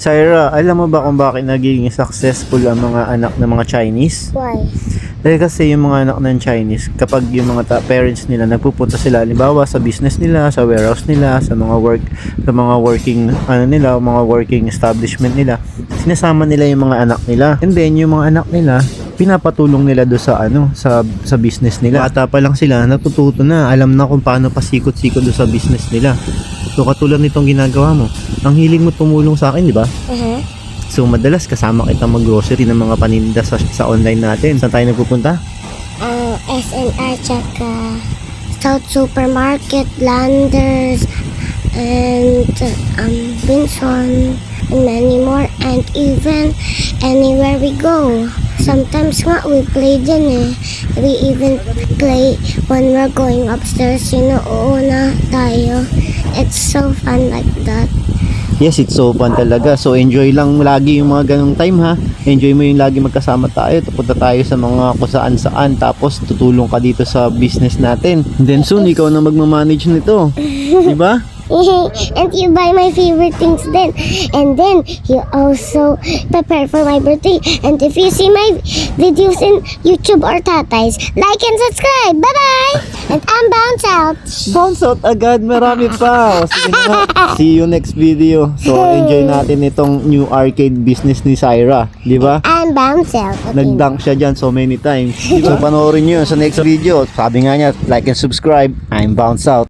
Syra, alam mo ba kung bakit naging successful ang mga anak ng mga Chinese? Why? Dahil kasi yung mga anak ng Chinese, kapag yung mga parents nila nagpupunta sila, halimbawa sa business nila, sa warehouse nila, sa mga working nila, mga working establishment nila, sinasama nila yung mga anak nila. And then yung mga anak nila, pinapatulong nila do sa sa business nila. Bata pa lang sila, natututo na, alam na kung paano pasikot-sikot do sa business nila. So katulad nitong ginagawa mo, ang hiling mo tumulong sa akin, di ba? So madalas kasama kita mag-grocery ng mga paninda sa online natin. Saan tayo nagpupunta? SNR tsaka South Supermarket, Landers, and Binson, and many more, and even anywhere we go. Sometimes nga we play din eh. We even play when we're going upstairs, uuna tayo. It's so fun like that. Yes, it's so fun talaga. So enjoy lang lagi yung mga ganong time ha. Enjoy mo yung lagi magkasama tayo. Punta tayo sa mga kung saan-saan. Tapos tutulong ka dito sa business natin. And then soon, ikaw na magmamanage nito. Diba? And you buy my favorite things then. And then you also prepare for my birthday. And if you see my videos in YouTube or Tatay's, like and subscribe. Bye-bye! And I'm bounce out. Bounce out agad. Marami pa. O, sige na. See you next video. So enjoy natin itong new arcade business ni Syra. Diba? I'm bounce out. Nag-dunk siya dyan so many times. So panoorin nyo yun sa next video. Sabi nga niya, like and subscribe. I'm bounce out.